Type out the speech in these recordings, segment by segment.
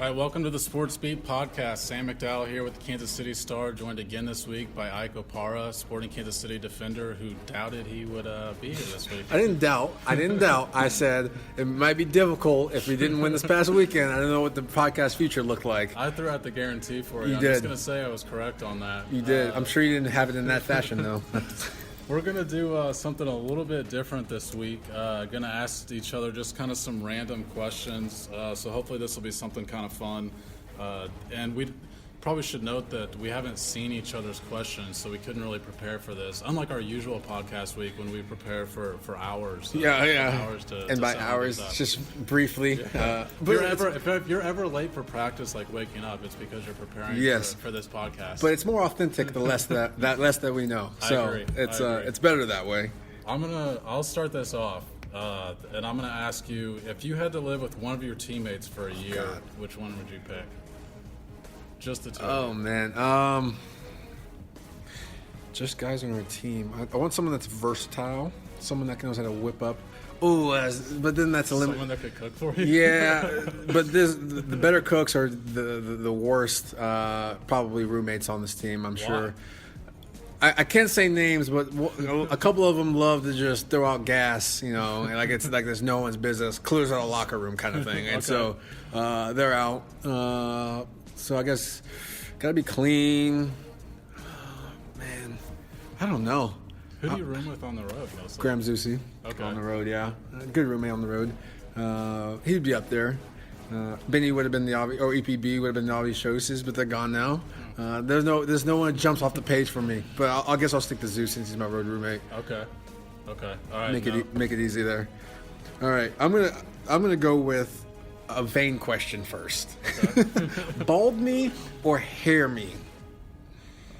All right, welcome to the Sports Beat podcast. Sam McDowell here with the Kansas City Star, joined again this week by Ike Opara, sporting Kansas City defender who doubted he would be here this week. I didn't doubt. I said it might be difficult if we didn't win this past weekend. I don't know what the podcast future looked like. I threw out the guarantee for you. You I'm did. just going to say I was correct on that. You did. I'm sure you didn't have it in that fashion, though. We're going to do something a little bit different this week. Going to ask each other just kind of some random questions. So hopefully this will be something kind of fun. And we probably should note that we haven't seen each other's questions, so we couldn't really prepare for this. Unlike our usual podcast week when we prepare for hours. Hours to by hours, just briefly. Yeah. If you're ever late for practice, like waking up, it's because you're preparing for this podcast. But it's more authentic the less that we know. So I agree. It's better that way. I'll start this off. And I'm going to ask you, if you had to live with one of your teammates for a year, which one would you pick? Just the two. Oh, man. Just guys on our team. I want someone that's versatile, someone that knows how to whip up. But then that's a limit. Someone that could cook for you? Yeah, but the better cooks are the worst, probably roommates on this team, I'm sure. I can't say names, but a couple of them love to just throw out gas, and like it's like there's no one's business, clears out a locker room kind of thing, and Okay. so they're out. So I guess gotta be clean. Man, I don't know. Who do you room with on the road mostly? Graham Zusi. Okay. On the road, yeah, good roommate on the road. He'd be up there. Benny would have been the obvious, or EPB would have been the obvious choices, but they're gone now. There's no one that jumps off the page for me, but I guess I'll stick to Zeus since he's my road roommate. Okay. All right. Make it easy there. All right, I'm gonna go with a vain question first. Okay. Bald me or hair me?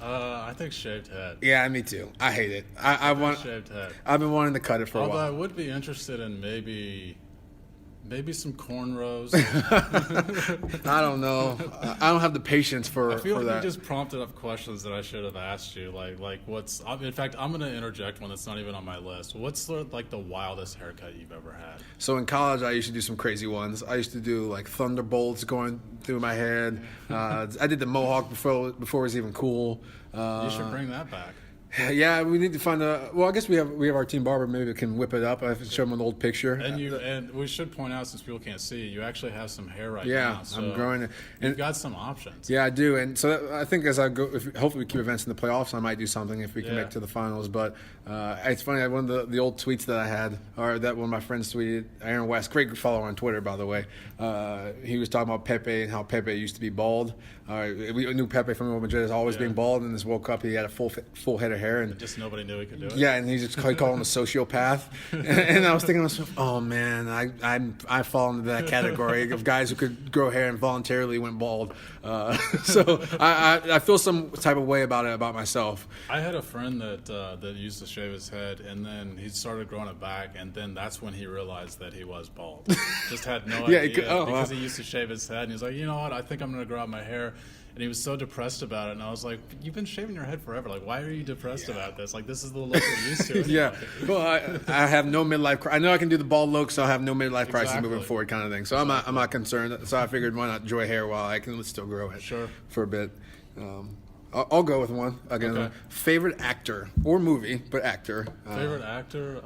I think shaved head. Yeah, me too. I hate it. I want shaved head. I've been wanting to cut it for a Although I while. would be interested in maybe some cornrows. I don't know. I don't have the patience for I feel like that. you just prompted up questions that I should have asked you. Like what's? In fact, I'm going to interject one that's not even on my list. What's the wildest haircut you've ever had? So in college, I used to do some crazy ones. I used to do like thunderbolts going through my head. I did the mohawk before it was even cool. You should bring that back. Yeah, we need to find a. Well, I guess we have our team barber. Maybe we can whip it up. I can show them an old picture. And we should point out, since people can't see, you actually have some hair right now. Yeah, So I'm growing it. You've got some options. Yeah, I do, and so I think as I go, hopefully we keep events in the playoffs, I might do something if we can make it to the finals. But it's funny, one of the old tweets that I had, or that one of my friends tweeted, Aaron West, great follower on Twitter, by the way. He was talking about Pepe and how Pepe used to be bald. We knew Pepe from Real Madrid as always being bald. In this World Cup, he had a full head of hair, and Just nobody knew he could do it. yeah, and he called him a sociopath. And I was thinking to myself, oh man, I fall into that category of guys who could grow hair and voluntarily went bald. So I feel some type of way about myself. I had a friend that used to shave his head, and then he started growing it back, and then that's when he realized that he was bald. Just had no Yeah, idea because wow. he used to shave his head, and he was like, you know what, I think I'm going to grow out my hair. And he was so depressed about it, and I was like, you've been shaving your head forever. Like, why are you depressed about this? Like, this is the look you're used to. Yeah, well, I have no midlife. I know I can do the bald look, so I have no midlife crisis Exactly. moving forward, kind of thing. So I'm not concerned. So I figured, why not enjoy hair while I can still grow it for a bit. I'll go with one again. Okay. Favorite actor or movie, but actor. Favorite actor?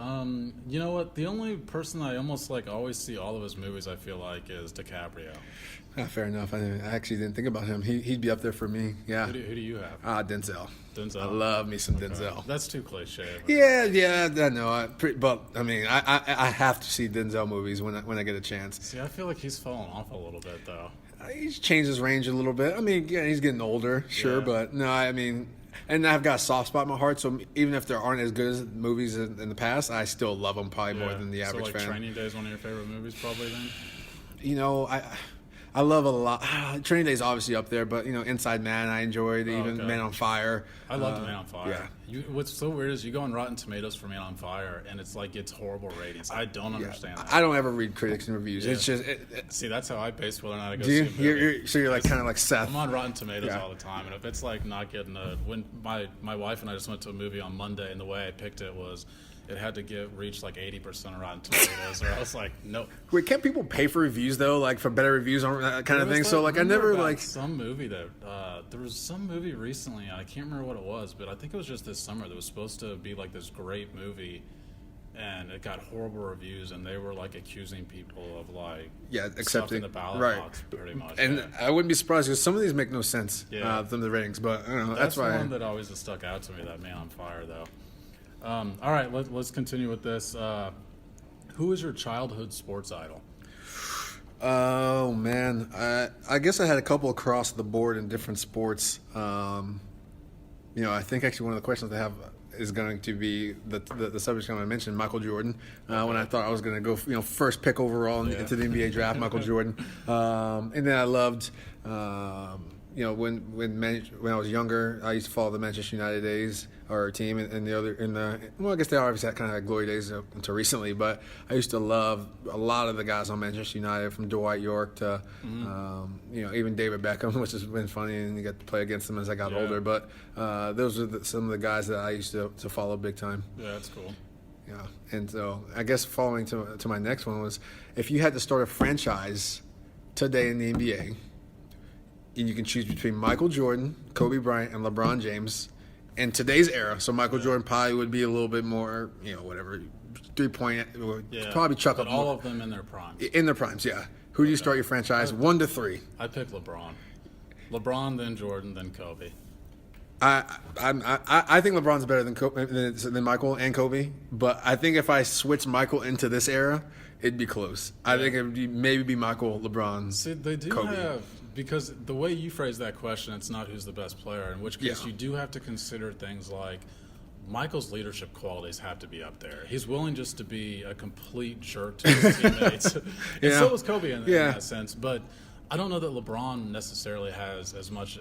You know what? The only person I almost always see all of his movies, I feel like, is DiCaprio. Fair enough. I actually didn't think about him. He'd be up there for me. Yeah. Who do you have? Denzel. Denzel. I love me some Denzel. That's too cliche. Yeah, I know. But I mean, I have to see Denzel movies when I get a chance. See, I feel like he's fallen off a little bit, though. He's changed his range a little bit. I mean, yeah, he's getting older, sure, but no, I mean, and I've got a soft spot in my heart. So even if there aren't as good as movies in the past, I still love them probably more than the average fan. Training Day is one of your favorite movies, probably then. I love a lot. Training Day is obviously up there, but Inside Man I enjoyed, even Man on Fire. I loved Man on Fire. Yeah. What's so weird is you go on Rotten Tomatoes for Man on Fire, and it's like it's horrible ratings. I don't understand that. I don't ever read critics and reviews. Yeah. It's just see, that's how I base whether or not I go do you? see a movie. So you're like kind of like Seth. I'm on Rotten Tomatoes all the time, and if it's like not getting when my wife and I just went to a movie on Monday, and the way I picked it was, it had to reach like 80% of Rotten Tomatoes, or I was like, nope. Wait, can't people pay for reviews though, like for better reviews on that kind of thing? So like, I never like some movie that there was some movie recently. I can't remember what it was, but I think it was just this summer that was supposed to be like this great movie, and it got horrible reviews, and they were like accusing people of like accepting the ballot right box pretty much. And I wouldn't be surprised because some of these make no sense from the ratings, but I don't know. That's why the one that always has stuck out to me. That Man on Fire, though. All right, let's continue with this. Who is your childhood sports idol? Oh man, I guess I had a couple across the board in different sports. I think actually one of the questions I have is going to be the subject I'm going to mention, Michael Jordan. When I thought I was going to go, first pick overall into the NBA draft, Michael Jordan. And then I loved, when I was younger, I used to follow the Manchester United days, our team, and I guess they obviously had kind of had glory days until recently, but I used to love a lot of the guys on Manchester United, from Dwight York to, even David Beckham, which has been funny, and you got to play against them as I got older. But those are some of the guys that I used to follow big time. Yeah, that's cool. Yeah, and so I guess following to my next one was, if you had to start a franchise today in the NBA, and you can choose between Michael Jordan, Kobe Bryant, and LeBron James in today's era. So Michael Jordan probably would be a little bit more, 3-point, probably chuck but up all more. of them in their prime. In their primes, yeah. Who do you start your franchise? 1 to 3. I pick LeBron. LeBron, then Jordan, then Kobe. I think LeBron's better than Michael and Kobe, but I think if I switch Michael into this era, it'd be close. I think it would maybe be Michael, LeBron. See, they do Kobe. have, because the way you phrase that question, it's not who's the best player, in which case you do have to consider things like Michael's leadership qualities have to be up there. He's willing just to be a complete jerk to his teammates. And so was Kobe in that sense, but I don't know that LeBron necessarily has as much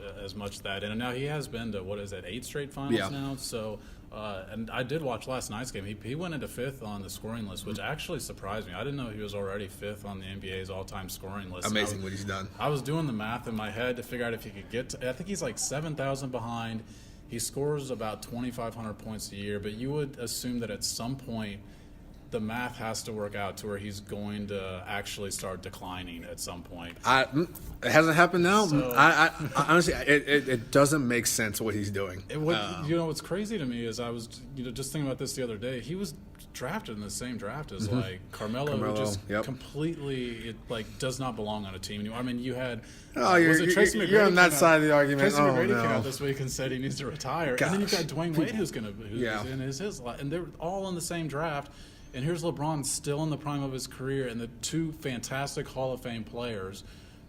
that in him. Now, he has been to, 8 straight finals now? So, and I did watch last night's game. He went into 5th on the scoring list, which actually surprised me. I didn't know he was already 5th on the NBA's all-time scoring list. Amazing what he's done. I was doing the math in my head to figure out if he could get to, I think he's like 7,000 behind. He scores about 2,500 points a year, but you would assume that at some point the math has to work out to where he's going to actually start declining at some point. It hasn't happened now. So, I honestly, it doesn't make sense what he's doing. What's crazy to me is I was just thinking about this the other day. He was drafted in the same draft as like Carmelo, who just completely does not belong on a team anymore. I mean, you had Tracy McGrady? You're on that side of the argument. Tracy McGrady came out this week and said he needs to retire, and then you've got Dwayne Wade who's in his and they're all in the same draft. And here's LeBron still in the prime of his career, and the 2 fantastic Hall of Fame players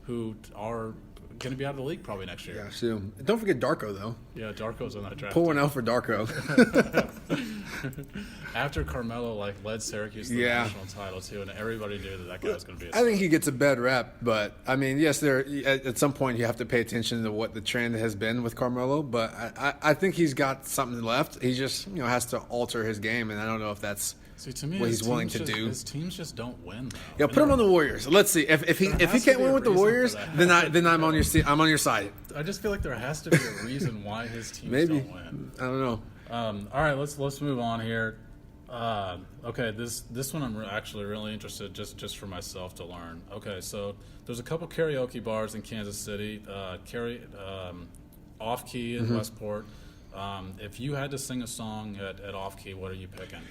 who are going to be out of the league probably next year. Yeah, soon. Don't forget Darko, though. Yeah, Darko's on that draft. Pull one out for Darko. After Carmelo led Syracuse to the national title too, and everybody knew that guy was going to be a star. I think he gets a bad rap, but I mean, yes, at some point you have to pay attention to what the trend has been with Carmelo. But I think he's got something left. He just has to alter his game, and I don't know if that's to me, what he's willing to do. His teams just don't win, though. Yeah, put him on the Warriors. Let's see if he can't win with the Warriors, then I'm on your side. I just feel like there has to be a reason why his teams don't win. I don't know. All right, let's move on here. Okay, this one I'm actually really interested just for myself to learn. Okay, so there's a couple karaoke bars in Kansas City, Off Key in Westport. If you had to sing a song at Off Key, what are you picking?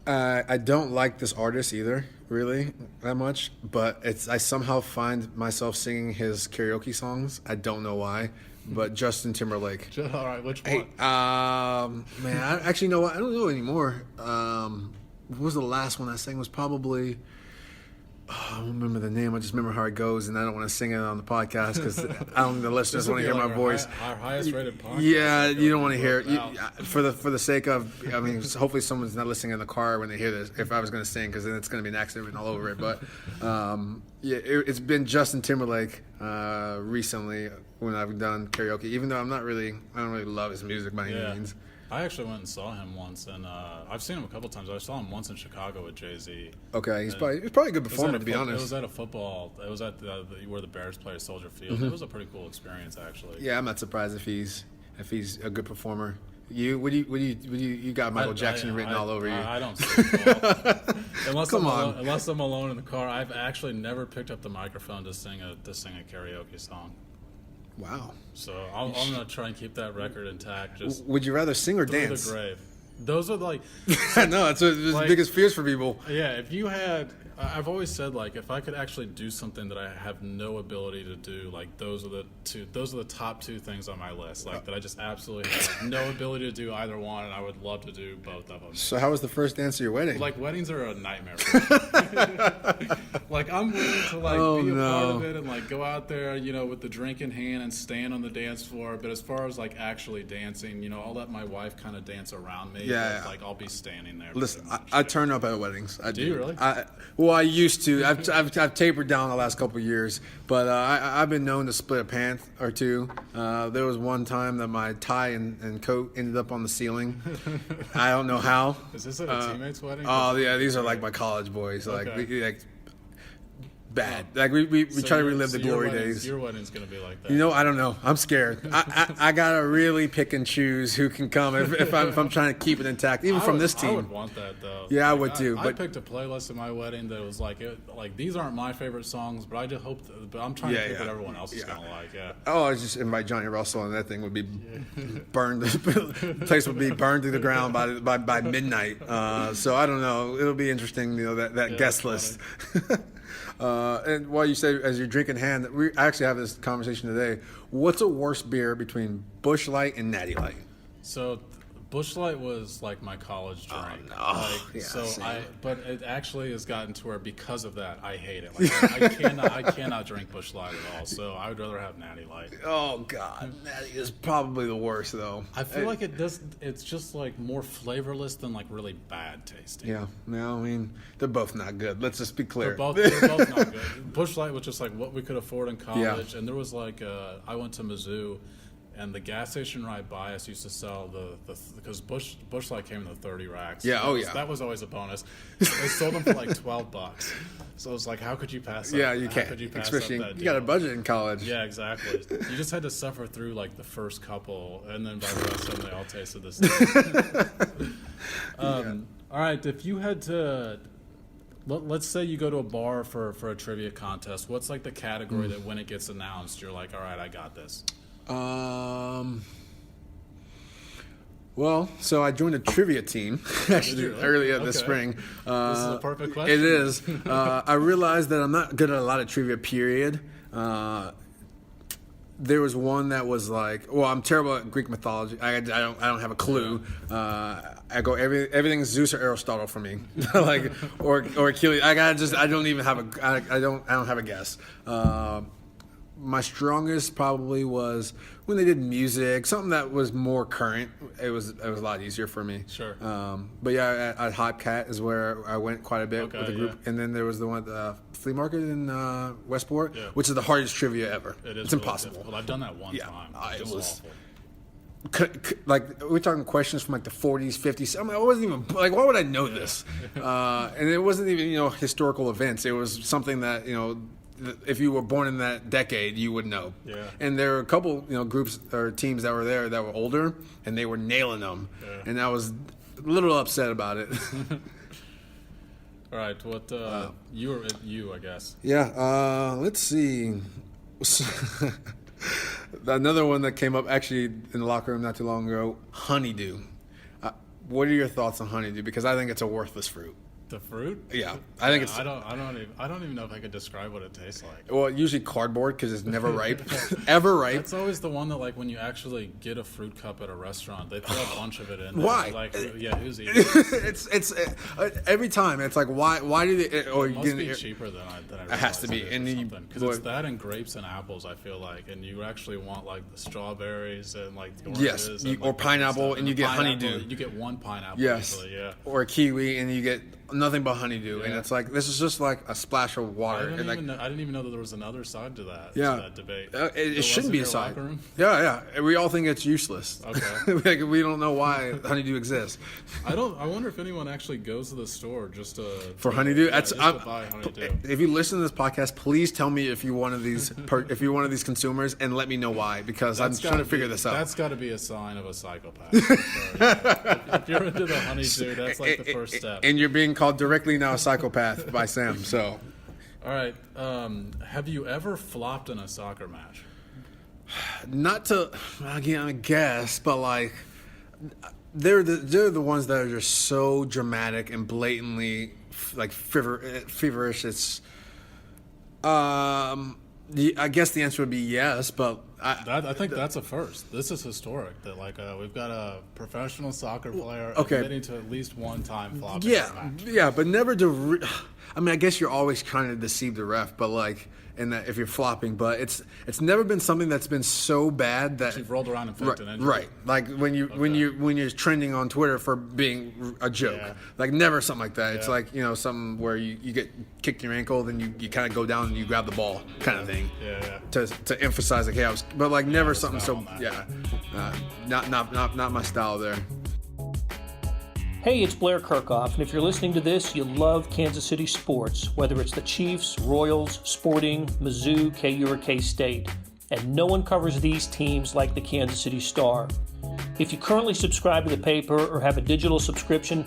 I don't like this artist either, really, that much. But I somehow find myself singing his karaoke songs. I don't know why, but Justin Timberlake. All right, which one? Man, I actually know. I don't know anymore. What was the last one I sang? Was probably. I don't remember the name. I just remember how it goes, and I don't want to sing it on the podcast because the listeners want to hear my voice. Our highest rated podcast. Yeah, you don't want to hear it. For the sake of, I mean, hopefully someone's not listening in the car when they hear this. If I was going to sing, because then it's going to be an accident all over it. But it's been Justin Timberlake recently when I've done karaoke. Even though I don't really love his music by any means. I actually went and saw him once, and I've seen him a couple times. I saw him once in Chicago with Jay-Z. Okay, he's probably a good performer, to be honest. It was at a football. It was at where the Bears play Soldier Field. It was a pretty cool experience, actually. Yeah, I'm not surprised if he's a good performer. You got Michael Jackson written all over you. I don't sing well. Come on. Unless I'm alone in the car, I've actually never picked up the microphone to sing a karaoke song. Wow. So I'm gonna try and keep that record intact. Just would you rather sing or through dance? the grave. Those are like no, that's the biggest fears for people. Yeah, if you had, I've always said like if I could actually do something that I have no ability to do, like those are the top two things on my list, like that I just absolutely have no ability to do either one, and I would love to do both of them. So how was the first dance of your wedding? Like weddings are a nightmare for me. Like I'm willing to be a part of it and like go out there, with the drink in hand and stand on the dance floor. But as far as like actually dancing, I'll let my wife kind of dance around me. Yeah. Like I'll be standing there. Listen, I turn up at weddings. I do. You really? I used to. I've tapered down the last couple of years, but I've been known to split a pant or two. There was one time that my tie and coat ended up on the ceiling. I don't know how. Is this at a teammate's wedding? Oh yeah, these are like my college boys. Okay. Like bad. Like we try to relive the glory days. Your wedding's gonna be like that. I don't know. I'm scared. I gotta really pick and choose who can come if I'm trying to keep it intact, even from this team. I would want that though. Yeah, I would too. I picked a playlist at my wedding that was like these aren't my favorite songs, but I just hope. But I'm trying to pick what everyone else is gonna like. Yeah. Oh, I just invite Johnny Russell, and that thing would be burned. The place would be burned to the ground by midnight. So I don't know. It'll be interesting. That guest list. And while you say as you're drinking hand, we actually have this conversation today. What's a worse beer between Busch Light and Natty Light? So Busch Light was like my college drink. Oh, no. But it actually has gotten to where because of that I hate it. Like I cannot drink Busch Light at all. So I would rather have Natty Light. Oh God, Natty is probably the worst though. I feel like it's just like more flavorless than like really bad tasting. Yeah, no, I mean they're both not good. Let's just be clear. They're both not good. Busch Light was just like what we could afford in college, and there was like I went to Mizzou. And the gas station right by us used to sell because Busch Light came in the 30 racks. Yeah, That was always a bonus. They sold them for like $12. So it was like, how could you pass up? Yeah, you can't. Could you pass Especially up that you got a budget in college. Yeah, exactly. You just had to suffer through like the first couple, and then by the rest of them, they all tasted the same. All right, if you had to, let's say you go to a bar for a trivia contest. What's like the category that when it gets announced, you're like, all right, I got this. Well, so I joined a trivia team actually earlier this spring. This is a perfect question. It is. I realized that I'm not good at a lot of trivia. Period. There was one that was like, well, I'm terrible at Greek mythology. I don't have a clue. I go everything's Zeus or Aristotle for me, like or Achilles. I don't have a guess. My strongest probably was when they did music, something that was more current. It was a lot easier for me. Sure. But yeah, at Hot Cat is where I went quite a bit with the group. Yeah. And then there was the one at the flea market in Westport, which is the hardest trivia ever. It's really impossible. Difficult. I've done that one time. It was awful. Like we're talking questions from like the 40s, 50s. I mean, I wasn't even like, why would I know this? And it wasn't even historical events. It was something that if you were born in that decade, you would know. Yeah. And there were a couple, groups or teams that were there that were older, and they were nailing them. Yeah. And I was a little upset about it. All right, what you, I guess. Yeah. Let's see. Another one that came up actually in the locker room not too long ago. Honeydew. What are your thoughts on honeydew? Because I think it's a worthless fruit. The fruit? Yeah, I think it's. I don't even know if I could describe what it tastes like. Well, usually cardboard because it's never ripe, ever ripe. That's always the one that, like, when you actually get a fruit cup at a restaurant, they throw a bunch of it in. Why? Like, who's eating? it's every time. It's like why do they? It must be cheaper than I realized. It has to be, and because it's that and grapes and apples. I feel like, and you actually want like the strawberries and like the oranges, or pineapple, and you get honeydew. You get one pineapple. Yes, usually, yeah, or a kiwi, and you get nothing but honeydew, and it's like this is just like a splash of water. I didn't even know that there was another side to that. Yeah, to that debate. It shouldn't be a side. Room? Yeah. We all think it's useless. Okay. Like, we don't know why honeydew exists. I wonder if anyone actually goes to the store just to honeydew. Yeah, just to buy honeydew. If you listen to this podcast, please tell me if you're one of these consumers, and let me know why, because I'm trying to figure this out. That's got to be a sign of a psychopath. If you're into the honeydew, that's like the first step. And you're being called directly now a psychopath by Sam. So, all right. Have you ever flopped in a soccer match? Not to, again, I guess, but like they're the ones that are just so dramatic and blatantly like feverish. It's I guess the answer would be yes, but I think that's a first. This is historic. That like we've got a professional soccer player admitting to at least one time flopping. Yeah, but never to. I mean, I guess you're always trying to deceive the ref, but like, in that if you're flopping, but it's never been something that's been so bad that you've rolled around and inflicted an injury. Right, like when you're trending on Twitter for being a joke, like never something like that. It's like something where you get kicked in your ankle, then you kind of go down and you grab the ball, kind of thing. To emphasize like, hey, but like never something so not my style there. Hey, it's Blair Kirchhoff, and if you're listening to this, you love Kansas City sports, whether it's the Chiefs, Royals, Sporting, Mizzou, KU, or K-State. And no one covers these teams like the Kansas City Star. If you currently subscribe to the paper or have a digital subscription,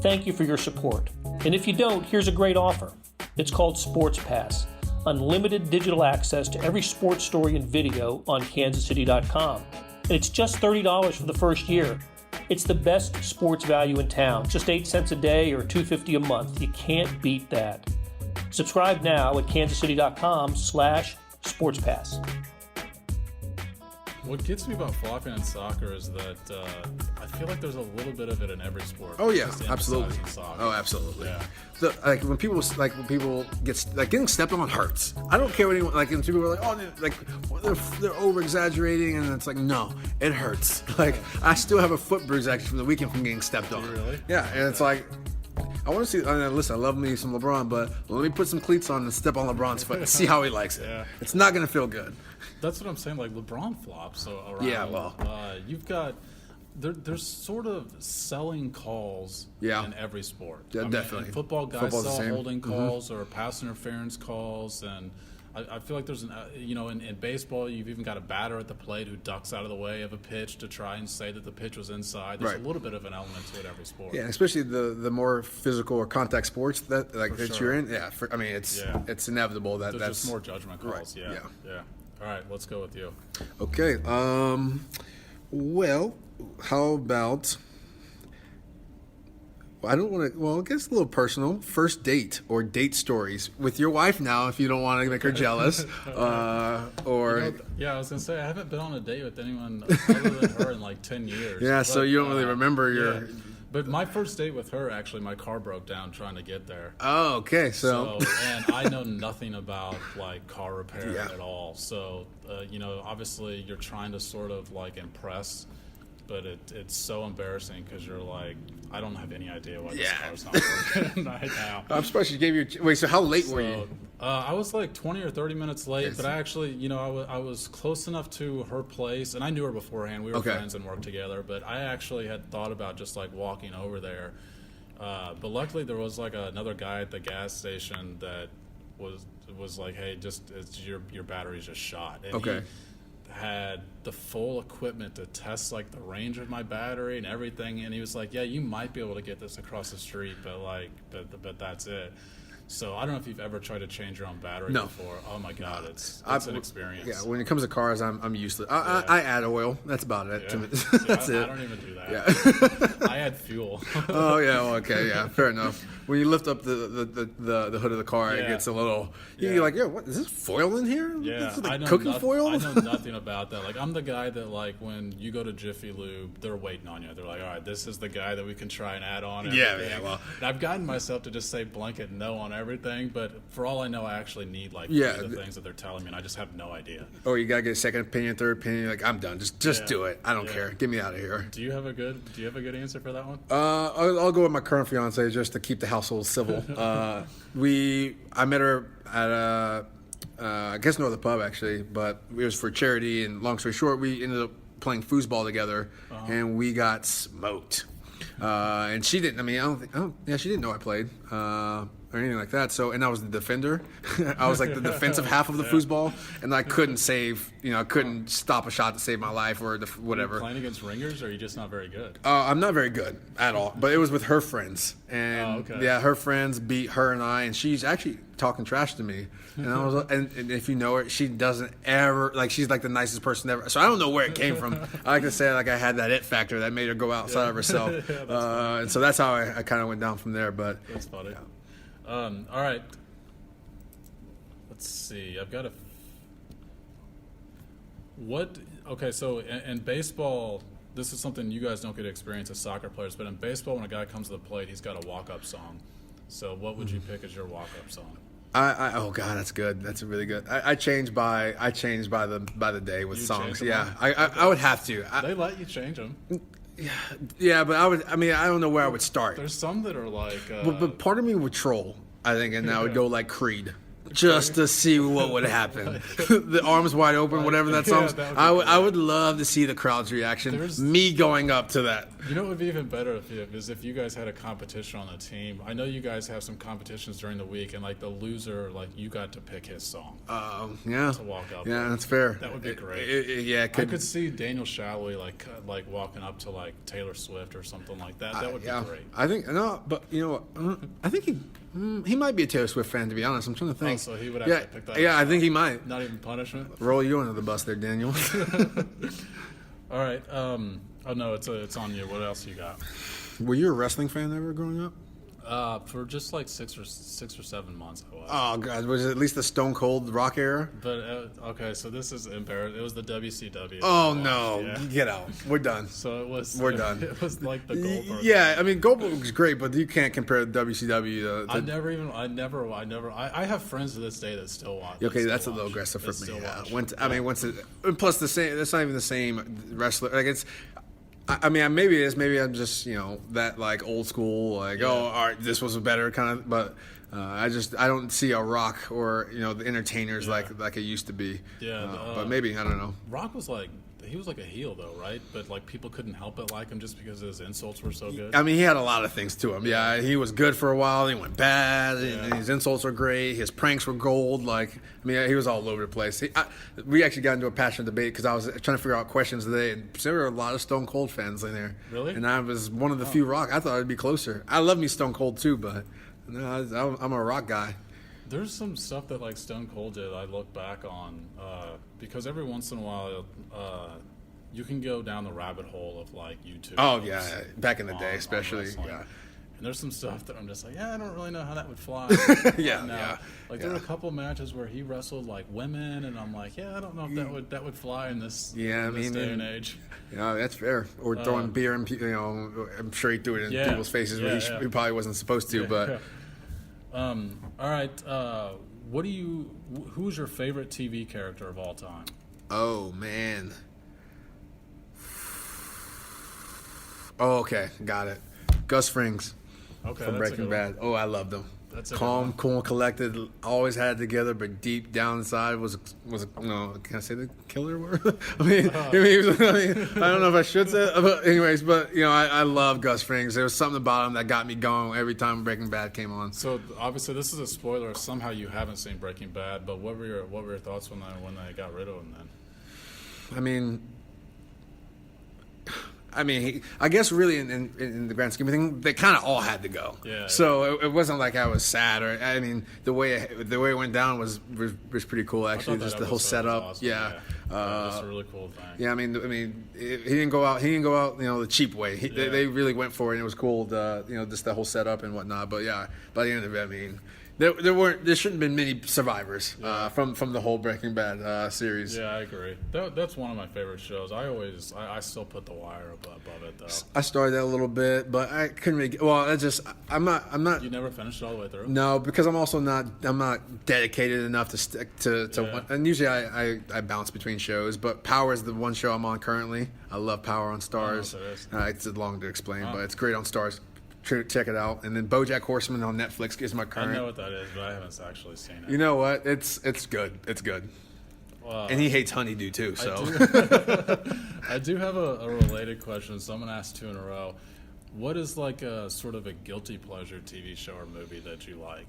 thank you for your support. And if you don't, here's a great offer. It's called Sports Pass. Unlimited digital access to every sports story and video on kansascity.com. And it's just $30 for the first year. It's the best sports value in town. Just 8 cents a day or $2.50 a month. You can't beat that. Subscribe now at kansascity.com/sportspass. What gets me about flopping in soccer is that I feel like there's a little bit of it in every sport. Oh yeah, Just absolutely. soccer. Oh, absolutely. Yeah. So, when people get getting stepped on hurts. I don't care what anyone and people are like, oh, they're over exaggerating, and it's like, no, it hurts. Like, I still have a foot bruise actually from the weekend from getting stepped on. Really? Yeah, and it's like, I want to see. Listen, I love me some LeBron, but let me put some cleats on and step on LeBron's foot and see how he likes it. Yeah. It's not gonna feel good. That's what I'm saying. Like LeBron flops around. Yeah, well, you've got there's sort of selling calls in every sport. Yeah, definitely. In football, guys sell holding calls or pass interference calls, and I feel like there's in baseball you've even got a batter at the plate who ducks out of the way of a pitch to try and say that the pitch was inside. There's a little bit of an element to it every sport. Yeah, especially the more physical or contact sports that you're in. Yeah, it's inevitable that there's just more judgment calls. Right. Yeah. All right, let's go with you. Okay. Well, how about? I don't want to. Well, it gets a little personal. First date or date stories with your wife now, if you don't want to make her jealous. I was gonna say I haven't been on a date with anyone other than her in like 10 years. Yeah, so you don't really remember your. Yeah. But my first date with her, actually, my car broke down trying to get there. Oh, okay. So and I know nothing about like car repair at all. So obviously you're trying to sort of like impress, but it's so embarrassing because you're like, I don't have any idea why this car's not working right now. I'm surprised she gave you. Wait, so how late were you? I was like 20 or 30 minutes late, but I actually, I was close enough to her place, and I knew her beforehand. We were friends and worked together, but I actually had thought about just like walking over there. But luckily there was like another guy at the gas station that was like, hey, your battery's just shot. And he had the full equipment to test like the range of my battery and everything, and he was like, yeah, you might be able to get this across the street, but that's it. So I don't know if you've ever tried to change your own battery before. Oh my God, it's an experience. Yeah, when it comes to cars, I'm useless. I add oil. That's about it. Yeah. That's it. I don't even do that. Yeah. I add fuel. Oh yeah, well, okay, yeah, fair enough. When you lift up the hood of the car, it gets a little. You're like, what is this foil in here? Yeah, this is like cooking foil. I know nothing about that. Like I'm the guy that like when you go to Jiffy Lube, they're waiting on you. They're like, all right, this is the guy that we can try and add on. And well, and I've gotten myself to just say blanket no on everything, but for all I know, I actually need like Yeah. the things that they're telling me, and I just have no idea. Or you gotta get a second opinion, third opinion. You're like, I'm done. Just do it. I don't Yeah. care. Get me out of here. Do you have a good answer for that one? I'll go with my current fiance just to keep the household civil. I met her at I guess no other pub actually, but it was for charity. And long story short, we ended up playing foosball together, and we got smoked. And she didn't. I mean, she didn't know I played or anything like that. So, and I was the defender. I was like the defensive half of the foosball, and I couldn't save. I couldn't stop a shot to save my life or whatever. Are you playing against ringers, or are you just not very good? I'm not very good at all, but it was with her friends, and her friends beat her and I, and she's actually talking trash to me. And I was, and if you know her, she doesn't ever she's like the nicest person ever. So I don't know where it came from. I like to say I had that it factor that made her go outside of herself, and so that's how I kind of went down from there. But that's funny. All right, let's see. I've got so in baseball, this is something you guys don't get to experience as soccer players, but in baseball, when a guy comes to the plate, he's got a walk-up song. So what would you pick as your walk-up song? Oh God, that's good. That's really good. I change by the day with songs. Yeah, I would have to. They let you change them. Yeah, but I don't know where I would start. There's some that are like. But part of me would troll, I think, and I would go like Creed, just to see what would happen. The arms wide open, whatever that song. I would love to see the crowd's reaction. Me going up to that. You know what would be even better if you guys had a competition on the team. I know you guys have some competitions during the week, and like the loser, like you got to pick his song. Yeah. To walk up. Yeah, that's fair. That would be great. I could see Daniel Shalvey like walking up to like Taylor Swift or something like that. That would be great. I think but you know what? I think he might be a Taylor Swift fan, to be honest. I'm trying to think. So he would actually pick that. Yeah, I think he might. Not even punishment. Roll you under the bus there, Daniel. All right. Oh no, it's on you. What else you got? Were you a wrestling fan ever growing up? For just like 6 or 7 months, I was. Oh God, was it at least the Stone Cold Rock era? But okay, so this is embarrassing. It was the WCW. Oh no, get out. We're done. So it was. We're done. It was like the Goldberg. Yeah, I mean Goldberg was great, but you can't compare the WCW to. I have friends to this day that still watch. Okay, that's a little aggressive for me. Plus the same. That's not even the same wrestler. Like it's. I mean, maybe it is. Maybe I'm just, that like old school, all right, this was better kind of. But I don't see a Rock or the entertainers like it used to be. Yeah, but maybe I don't know. Rock was he was like a heel though, right? But like people couldn't help but like him just because his insults were so good. I mean, he had a lot of things to him. Yeah, he was good for a while. He went bad. And his insults were great. His pranks were gold. He was all over the place. We actually got into a passionate debate because I was trying to figure out questions today, and there were a lot of Stone Cold fans in there. Really? And I was one of the few Rock. I thought I'd be closer. I love me Stone Cold too, but no, I'm a Rock guy. There's some stuff that like Stone Cold did I look back on because every once in a while you can go down the rabbit hole of like YouTube. Oh yeah, back in the day, especially. Yeah. And there's some stuff that I'm just like, I don't really know how that would fly. Yeah. There were a couple matches where he wrestled like women, and I'm like, I don't know if that would fly in this day and age. Yeah, that's fair. Or throwing beer in, I'm sure he threw it in people's faces where he probably wasn't supposed to. But all right, who's your favorite TV character of all time? Oh man. Oh, okay, got it. Gus Frings from Breaking Bad. Oh, I loved him. Calm, cool, collected, always had it together, but deep down inside was can I say the killer word? I don't know if I should say it, but anyways, I love Gus Frings. There was something about him that got me going every time Breaking Bad came on. So obviously this is a spoiler. Somehow you haven't seen Breaking Bad, but what were your thoughts when they got rid of him then? I mean, I guess really in the grand scheme of things, they kind of all had to go. Yeah. So it wasn't like I was sad the way it went down was pretty cool actually. Just the whole setup. Awesome. That's a really cool thing. Yeah, I mean, he didn't go out. The cheap way. They really went for it, and it was cool. Just the whole setup and whatnot. But yeah, by the end of it, There shouldn't have been many survivors from the whole Breaking Bad series. Yeah, I agree. That's one of my favorite shows. I still put The Wire above it though. I started that a little bit, but I couldn't really. I'm not. You never finished it all the way through? No, because I'm also not. I'm not dedicated enough to stick to one. And usually I bounce between shows, but Power is the one show I'm on currently. I love Power on Stars. I don't know what it is. It's long to explain, but it's great on Stars. Check it out. And then BoJack Horseman on Netflix is my current. I know what that is, but I haven't actually seen it. You know what? It's good. It's good. And he hates Honeydew too. So I do have a related question. Someone asked 2 in a row. What is like a sort of a guilty pleasure TV show or movie that you like?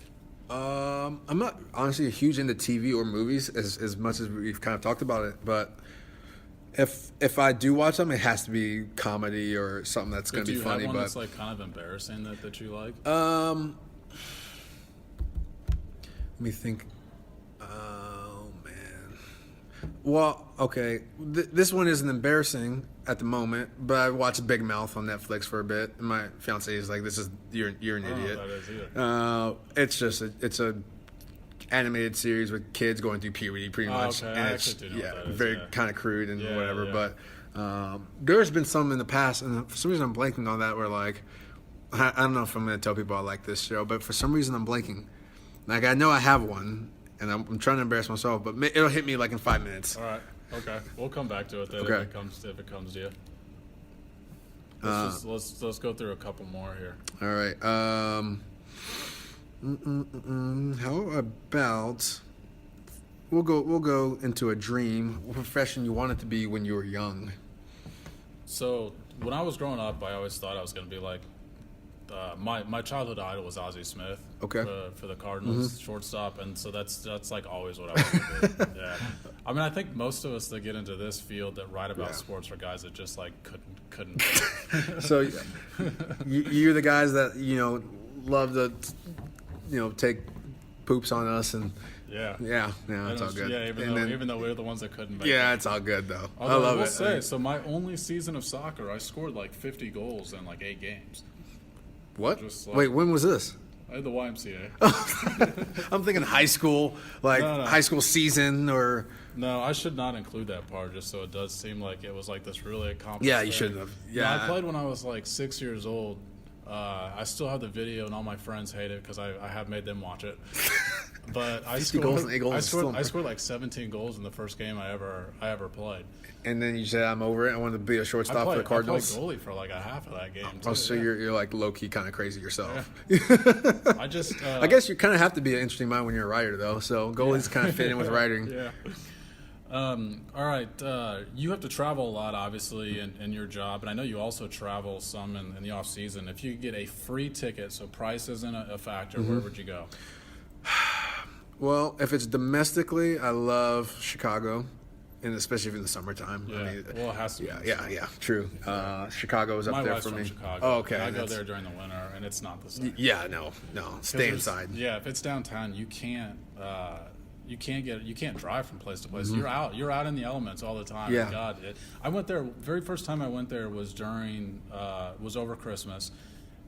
I'm not honestly huge into TV or movies as much as we've kind of talked about it, but if I do watch them, it has to be comedy or something that's going to be funny. Do you have one but that's like kind of embarrassing that you like? Let me think. Oh man. Well, okay. This one isn't embarrassing at the moment, but I watched Big Mouth on Netflix for a bit, and my fiance is like, you're an idiot." I don't know what that is either. It's a animated series with kids going through puberty, pretty much. Okay. And I it's actually do know what that is, very kind of crude and whatever. Yeah. But there's been some in the past, and for some reason I'm blanking on that. Where like, I don't know if I'm going to tell people I like this show, but for some reason I'm blanking. Like I know I have one, and I'm trying to embarrass myself, but it'll hit me like in 5 minutes. All right. Okay. We'll come back to it then Okay. if it comes to you. Let's go through a couple more here. All right. How about we'll go into a dream. What profession you wanted to be when you were young? So when I was growing up, I always thought I was going to be like my childhood idol was Ozzie Smith. Okay. For the Cardinals shortstop, and so that's like always what I wanted to do. Yeah. I mean, I think most of us that get into this field that write about sports are guys that just like couldn't. So you're the guys that love to take poops on us and. Yeah, it's all good. Yeah, even though we're the ones that couldn't make it. Yeah, it's all good though. Although I love it. Say, so my only season of soccer, I scored like 50 goals in like 8 games. What? Just like, wait, when was this? I had the YMCA. I'm thinking high school, No. high school season or. No, I should not include that part just so it does seem like it was like this really accomplished Yeah, you thing. shouldn't have. No, Yeah, I played when I was like 6 years old. I still have the video, and all my friends hate it because I have made them watch it. But I 50 goals and 8 goals. I scored like 17 goals in the first game I ever played. And then you said, "I'm over it. I want to be a shortstop for the Cardinals." I played goalie for like a half of that game. Oh, so you're like low key kind of crazy yourself. I just I guess you kind of have to be an interesting mind when you're a writer, though. So goalies kind of fit in with writing. Yeah. All right. You have to travel a lot, obviously, in your job, and I know you also travel some in the off season. If you could get a free ticket, so price isn't a factor, where would you go? Well, if it's domestically, I love Chicago, and especially in the summertime. Yeah. I mean, Well, it has to be. yeah, true. Chicago is up My there wife's for from me. Chicago. Oh, okay. I go there during the winter, and it's not the same. Yeah, no, stay inside. Yeah, if it's downtown, you can't drive from place to place. You're out in the elements all the time. Yeah. God, I went there. Very first time I went there was was over Christmas,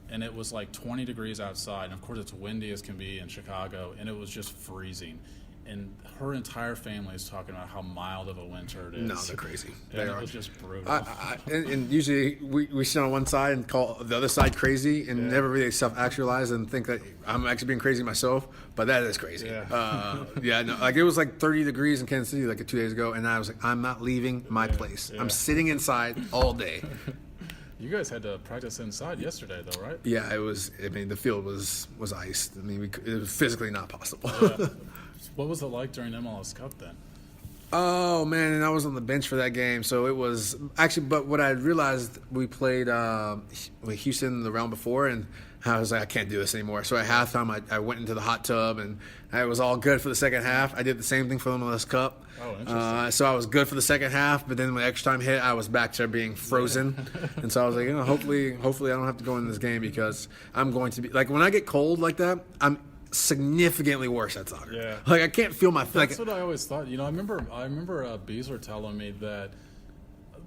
and it was like 20 degrees outside. And of course, it's windy as can be in Chicago, and it was just freezing. And her entire family is talking about how mild of a winter it is. No, they're crazy. And it was just brutal. And usually we sit on one side and call the other side crazy and never really self-actualize and think that I'm actually being crazy myself, but that is crazy. Yeah. Like it was like 30 degrees in Kansas City like 2 days ago, and I was like, I'm not leaving my place. Yeah. I'm sitting inside all day. You guys had to practice inside yesterday, though, right? Yeah, it was. I mean, the field was iced. I mean, it was physically not possible. Yeah. What was it like during MLS Cup then? Oh man, and I was on the bench for that game, so it was actually. But what I realized, we played with Houston the round before, and I was like, I can't do this anymore. So at halftime, I went into the hot tub, and it was all good for the second half. I did the same thing for the MLS Cup. Oh, interesting. So I was good for the second half, but then when extra time hit, I was back to being frozen. And so I was like, hopefully I don't have to go in this game because I'm going to be like when I get cold like that, I'm significantly worse at soccer. Yeah. Like I can't feel my. That's what I always thought. I remember Beasler telling me that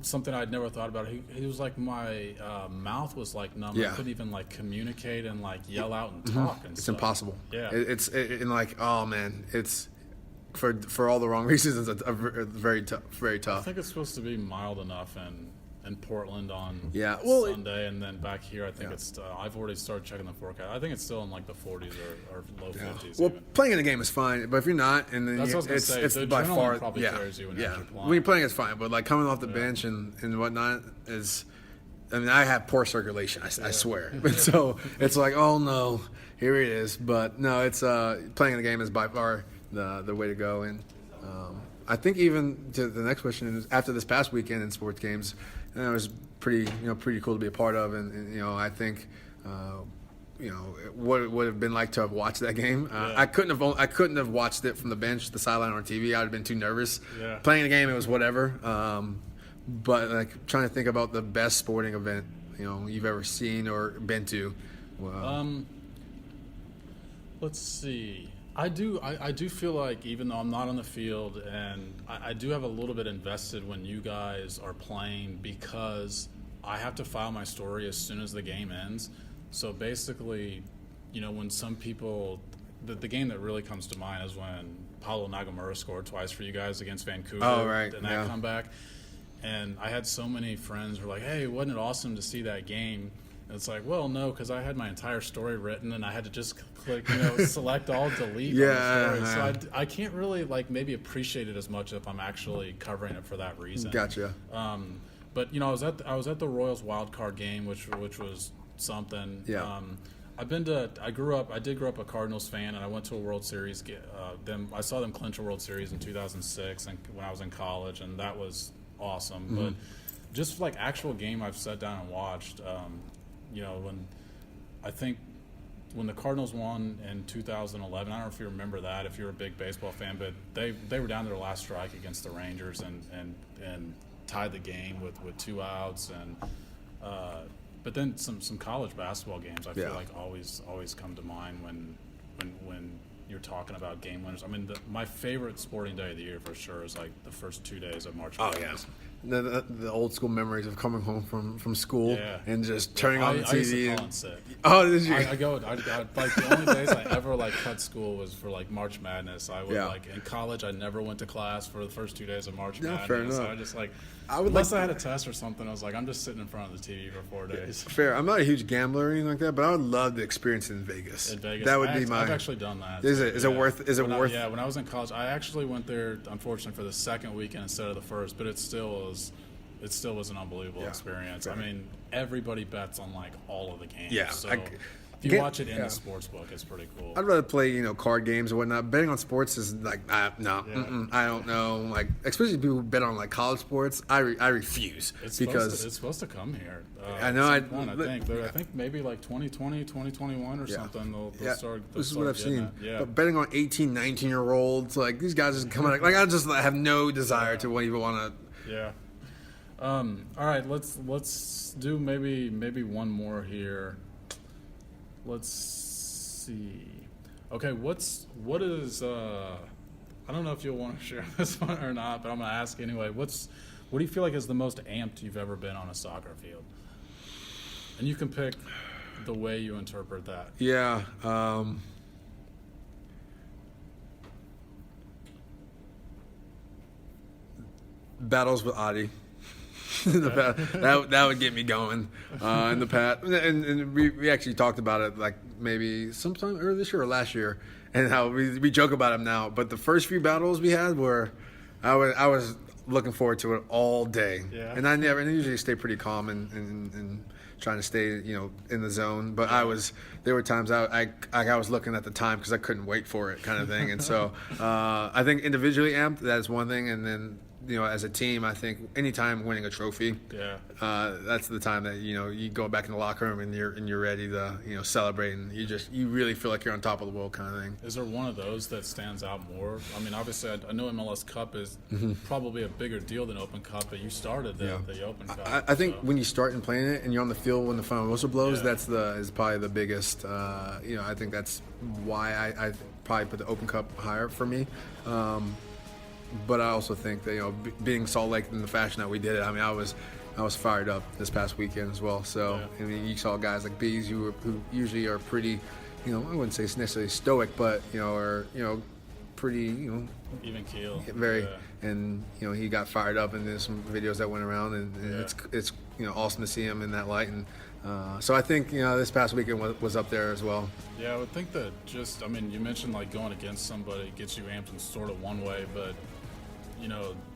something I'd never thought about. He was like, my mouth was like numb. Yeah. I couldn't even like communicate and like yell out and talk and It's stuff. impossible. Yeah. And like, oh man, it's for all the wrong reasons. It's very tough. Very I tough. think it's supposed to be mild enough in Portland on Sunday, and then back here, I think it's. I've already started checking the forecast. I think it's still in like the 40s or low 50s. Well, even. playing in the game is fine, but if you're not, and then That's what I was gonna say. it's The by adrenaline far probably carries you when you're actually playing. When you're playing, it's fine, but like coming off the bench and whatnot is. I mean, I have poor circulation. I swear. So it's like, oh no, here it is. But no, it's playing in the game is by far the way to go. And I think even to the next question is after this past weekend in sports games, it was pretty cool to be a part of. And I think. What it would have been like to have watched that game. I couldn't have watched it from the bench, the sideline, or TV. I would have been too nervous. Yeah. Playing the game, it was whatever. But like trying to think about the best sporting event you've ever seen or been to. Let's see. I do feel like even though I'm not on the field, and I do have a little bit invested when you guys are playing, because I have to file my story as soon as the game ends. So basically, when some people, the game that really comes to mind is when Paulo Nagamura scored twice for you guys against Vancouver. Oh, right. And that comeback. And I had so many friends who were like, hey, wasn't it awesome to see that game? And it's like, well, no, because I had my entire story written and I had to just click, select all, delete on the story. So I can't really maybe appreciate it as much if I'm actually covering it for that reason. Gotcha. But I was at the Royals wild card game, which was something. Yeah. I did grow up a Cardinals fan, and I went to a World Series. I saw them clinch a World Series in 2006, and when I was in college, and that was awesome. Mm-hmm. But just like actual game I've sat down and watched, when the Cardinals won in 2011, I don't know if you remember that, if you're a big baseball fan, but they were down to their last strike against the Rangers and tied the game with 2 outs and. But then some college basketball games I feel like always come to mind when you're talking about game winners. I mean, my favorite sporting day of the year for sure is like the first 2 days of March Madness. The old school memories of coming home from school and just turning on the TV. I used to call in sick. Oh, did you? I like the only days I ever cut school was for March Madness. I would in college I never went to class for the first 2 days of March Madness. Fair enough. So I just unless I had a test or something, I was like, I'm just sitting in front of the TV for 4 days. Fair. I'm not a huge gambler or anything like that, but I would love to experience it in Vegas. That would be I've actually done that. Is it worth? Is it worth? Yeah, when I was in college, I actually went there, unfortunately, for the second weekend instead of the first, but it still was an unbelievable experience. I mean, everybody bets on all of the games. Yeah. So if you watch it in the sports book, it's pretty cool. I'd rather play, card games or whatnot. Betting on sports is I don't know. Especially people who bet on college sports, I refuse it's supposed to come here. I know. I think maybe 2020, 2021 or something. They'll start. This is what I've seen. Yeah. But betting on 18, 19-year-olds, these guys just come out. I just have no desire to even want to. Yeah. All right, let's do maybe one more here. Let's see. Okay, what is I don't know if you'll want to share this one or not, but I'm gonna ask anyway. What do you feel like is the most amped you've ever been on a soccer field? And you can pick the way you interpret that. Yeah. Battles with Adi. that would get me going in the past, and we actually talked about it maybe sometime earlier this year or last year, and how we joke about them now. But the first few battles we had were, I was looking forward to it all day, and I usually stay pretty calm and trying to stay in the zone. But there were times I was looking at the time because I couldn't wait for it, kind of thing. And so I think individually amped, that's one thing, and then. As a team, I think anytime winning a trophy, that's the time that you go back in the locker room and you're ready to celebrate, and you really feel like you're on top of the world, kind of thing. Is there one of those that stands out more? I mean, obviously, I know MLS Cup is probably a bigger deal than Open Cup, but you started the Open Cup. I think when you start and playing it, and you're on the field when the final whistle blows, is probably the biggest. I think that's why I probably put the Open Cup higher for me. but I also think that being Salt Lake in the fashion that we did it, I mean, I was fired up this past weekend as well. So I mean, you saw guys like Bees who usually are pretty, I wouldn't say necessarily stoic, but are pretty even keel, very, and he got fired up, and there's some videos that went around, and it's awesome to see him in that light, and so I think this past weekend was up there as well. Yeah, I would think that you mentioned like going against somebody gets you amped in sort of one way, but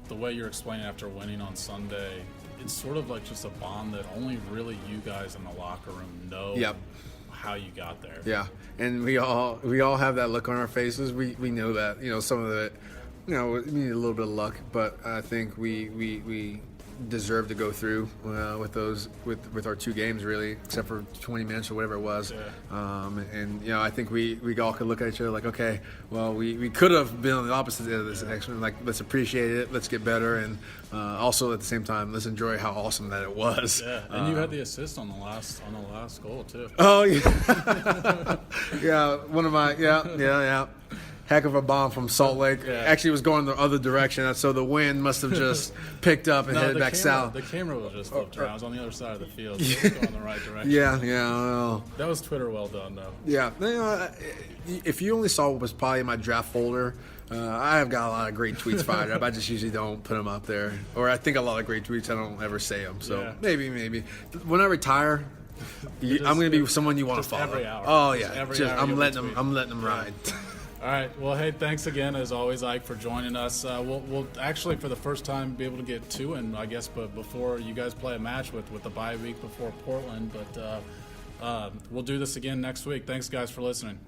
the way you're explaining after winning on Sunday, it's sort of like just a bond that only really you guys in the locker room know. Yep. How you got there. Yeah, and we all have that look on our faces. We know that some of it, we need a little bit of luck, but I think we deserve to go through with our 2 games really, except for 20 minutes or whatever it was. Yeah. And I think we all could look at each other like, okay, well we could have been on the opposite end of this action. Like, let's appreciate it, let's get better, and also at the same time let's enjoy how awesome that it was. Yeah, and you had the assist on the last goal too. Oh yeah, yeah. One of my yeah. Heck of a bomb from Salt Lake. Yeah. Actually, it was going the other direction, so the wind must have just picked up and headed back south. The camera was just flipped around. I was on the other side of the field, so it was going the right direction. Yeah. Well, that was Twitter well done, though. Yeah. If you only saw what was probably in my draft folder, I have got a lot of great tweets fired up. I just usually don't put them up there, or I think a lot of great tweets, I don't ever say them. So maybe when I retire, I'm going to be someone you want to follow. Every hour. Oh yeah. I'm letting them ride. All right. Well, hey, thanks again, as always, Ike, for joining us. We'll actually, for the first time, be able to get 2 in, I guess, but before you guys play a match with the bye week before Portland. But we'll do this again next week. Thanks, guys, for listening.